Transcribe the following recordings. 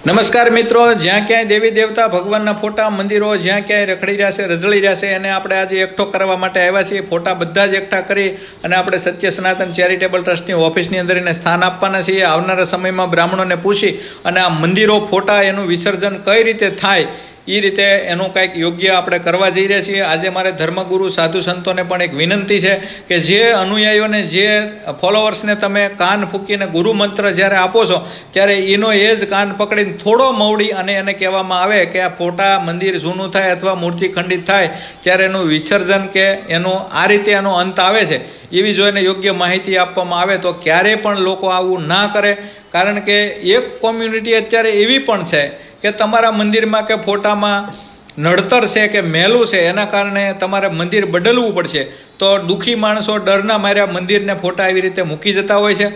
નમસ્કાર મિત્રો, જ્યાં ક્યાંય દેવી દેવતા ભગવાનના ફોટા મંદિરો જ્યાં ક્યાંય રખડી રહ્યા છે, રઝળી રહ્યા છે, એને આપણે આજે એકઠો કરવા માટે આવ્યા છીએ. ફોટા બધા જ એકઠા કરી અને આપણે સત્ય સનાતન ચેરિટેબલ ટ્રસ્ટની ઓફિસની અંદર એને સ્થાન આપવાના છીએ. આવનારા સમયમાં બ્રાહ્મણોને પૂછી અને આ મંદિરો ફોટા એનું વિસર્જન કઈ રીતે થાય એ રીતે એનું કંઈક યોગ્ય આપણે કરવા જઈ રહ્યા છીએ. આજે મારે ધર્મગુરુ સાધુ સંતોને પણ એક વિનંતી છે કે જે અનુયાયીઓને, જે ફોલોવર્સને તમે કાન ફૂંકીને ગુરુ મંત્ર જ્યારે આપો છો ત્યારે એનો એ જ કાન પકડીને થોડો મવડી અને એને કહેવામાં આવે કે આ ફોટા મંદિર જૂનું થાય અથવા મૂર્તિ ખંડિત થાય ત્યારે એનું વિસર્જન કે એનું આ રીતે એનો અંત આવે છે એવી જો એને યોગ્ય માહિતી આપવામાં આવે તો ક્યારેય પણ લોકો આવું ના કરે. કારણ કે એક કોમ્યુનિટી અત્યારે એવી પણ છે કે તમારા મંદિરમાં કે ફોટામાં નડતર છે કે મેલું છે, એના કારણે તમારે મંદિર બદલવું પડશે. તો દુઃખી માણસો ડરના માર્યા મંદિરને ફોટા એવી રીતે મૂકી જતા હોય છે.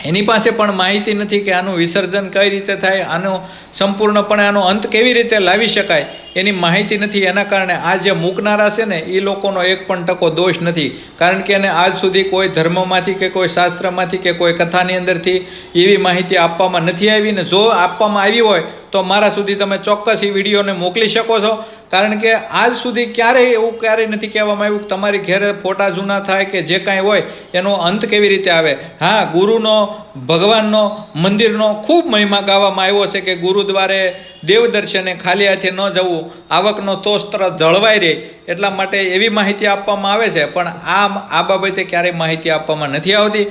એની પાસે પણ માહિતી નથી કે આનું વિસર્જન કઈ રીતે થાય, આનો સંપૂર્ણપણે આનો અંત કેવી રીતે લાવી શકાય એની માહિતી નથી. એના કારણે આ જે મૂકનારા છે ને એ લોકોનો એક પણ ટકો દોષ નથી. કારણ કે એને આજ સુધી કોઈ ધર્મમાંથી કે કોઈ શાસ્ત્રમાંથી કે કોઈ કથાની અંદરથી એવી માહિતી આપવામાં નથી આવી. ને જો આપવામાં આવી હોય તો મારા સુધી તમે ચોક્કસ એ વિડીયોને મોકલી શકો છો. કારણ કે આજ સુધી ક્યારેય નથી કહેવામાં આવ્યું કે તમારી ઘેરે ફોટા જૂના થાય કે જે કાંઈ હોય એનો અંત કેવી રીતે આવે. હા, ગુરુનો, ભગવાનનો, મંદિરનો ખૂબ મહિમા ગાવામાં આવ્યો છે કે ગુરુદ્વારે દેવદર્શને ખાલી હાથે ન જવું, આવકનો તો સ્ત્ર જળવાઈ રહે, એટલા માટે એવી માહિતી આપવામાં આવે છે. પણ આ બાબતે ક્યારેય માહિતી આપવામાં નથી આવતી.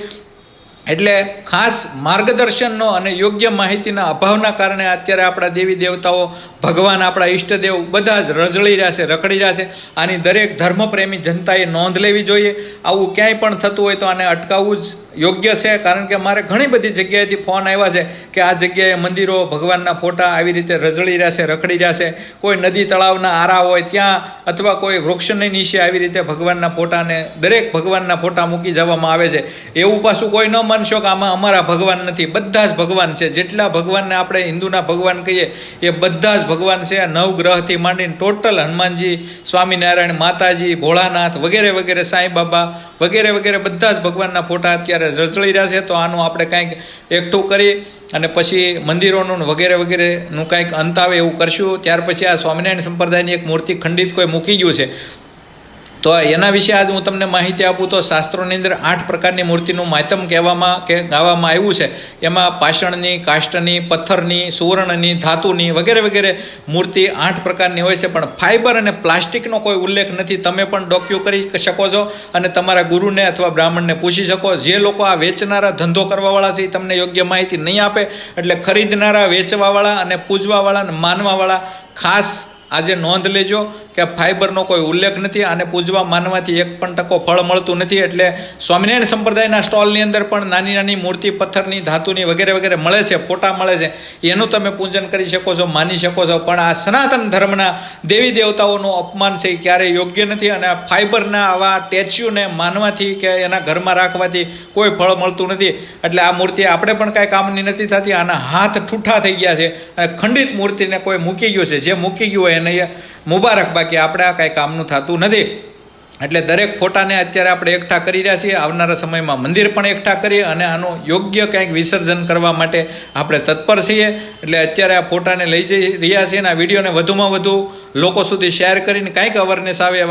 એટલે ખાસ માર્ગદર્શનનો અને યોગ્ય માહિતીના અભાવના કારણે અત્યારે આપણા દેવી દેવતાઓ, ભગવાન, આપણા ઈષ્ટદેવ બધા જ રઝળી રહ્યા છે, રખડી રહ્યા છે. આની દરેક ધર્મપ્રેમી જનતાએ નોંધ લેવી જોઈએ. આવું ક્યાંય પણ થતું હોય તો આને અટકાવવું જ યોગ્ય છે. કારણ કે મારે ઘણી બધી જગ્યાએથી ફોન આવ્યા છે કે આ જગ્યાએ મંદિરો, ભગવાનના ફોટા આવી રીતે રઝળી રહ્યા છે, રખડી રહ્યા છે. કોઈ નદી તળાવના આરા હોય ત્યાં અથવા કોઈ વૃક્ષની નીચે આવી રીતે ભગવાનના ફોટાને, દરેક ભગવાનના ફોટા મૂકી જવામાં આવે છે. એવું પાછું કોઈ ન માનશો કે આમાં અમારા ભગવાન નથી. બધા જ ભગવાન છે. જેટલા ભગવાનને આપણે હિન્દુના ભગવાન કહીએ એ બધા જ ભગવાન છે. નવગ્રહથી માંડીને ટોટલ હનુમાનજી, સ્વામિનારાયણ, માતાજી, ભોળાનાથ વગેરે વગેરે, સાંઈ બાબા વગેરે વગેરે બધા જ ભગવાનના ફોટા અત્યારે રઝળી રહ્યા છે. તો આનું આપણે કંઈક એકઠું કરી અને પછી મંદિરોનું વગેરે વગેરેનું કંઈક અંત આવે એવું કરશું. ત્યાર પછી આ સ્વામિનારાયણ સંપ્રદાયની એક મૂર્તિ ખંડિત કોઈ મૂકી ગયું છે તો એના વિશે આજ હું તમને માહિતી આપું તો શાસ્ત્રોની અંદર 8 પ્રકારની મૂર્તિનું માતમ કહેવામાં કે ગાવામાં આવ્યું છે. એમાં પાષાણની, કાષ્ટની, પથ્થરની, સુવર્ણની, ધાતુની વગેરે વગેરે મૂર્તિ 8 પ્રકારની હોય છે. પણ ફાઇબર અને પ્લાસ્ટિકનો કોઈ ઉલ્લેખ નથી. તમે પણ ડોક્યુ કરી શકો છો અને તમારા ગુરુને અથવા બ્રાહ્મણને પૂછી શકો. જે લોકો આ વેચનારા, ધંધો કરવાવાળા છે એ તમને યોગ્ય માહિતી નહીં આપે. એટલે ખરીદનારા, વેચવાવાળા અને પૂજવાવાળા અને માનવાવાળા ખાસ આજે નોંધ લેજો કે ફાઇબરનો કોઈ ઉલ્લેખ નથી. આને પૂજવા માનવાથી એક પણ ટકો ફળ મળતું નથી. એટલે સ્વામિનારાયણ સંપ્રદાયના સ્ટોલની અંદર પણ નાની નાની મૂર્તિ પથ્થરની, ધાતુની વગેરે વગેરે મળે છે, ફોટા મળે છે. એનું તમે પૂજન કરી શકો છો, માની શકો છો. પણ આ સનાતન ધર્મના દેવી દેવતાઓનું અપમાન છે એ ક્યારેય યોગ્ય નથી. અને આ ફાઇબરના આવા ટેચ્યુને માનવાથી કે એના ઘરમાં રાખવાથી કોઈ ફળ મળતું નથી. એટલે આ મૂર્તિ આપણે પણ કાંઈ કામની નથી થતી. આના હાથ ઠૂઠા થઈ ગયા છે અને ખંડિત મૂર્તિને કોઈ મૂકી ગયું છે. જે મૂકી ગયું હોય એને મુબારક, બાકી આપણે આ કાંઈ કામનું થતું નથી. એટલે દરેક ફોટાને અત્યારે આપણે એકઠા કરી રહ્યા છીએ. આવનારા સમયમાં મંદિર પણ એકઠા કરીએ અને આનું યોગ્ય કંઈક વિસર્જન કરવા માટે આપણે તત્પર છીએ. એટલે અત્યારે આ ફોટાને લઈ જઈ રહ્યા છીએ અને આ વિડીયોને વધુમાં વધુ લોકો સુધી શેર કરીને કંઈક અવેરનેસ આવે એવા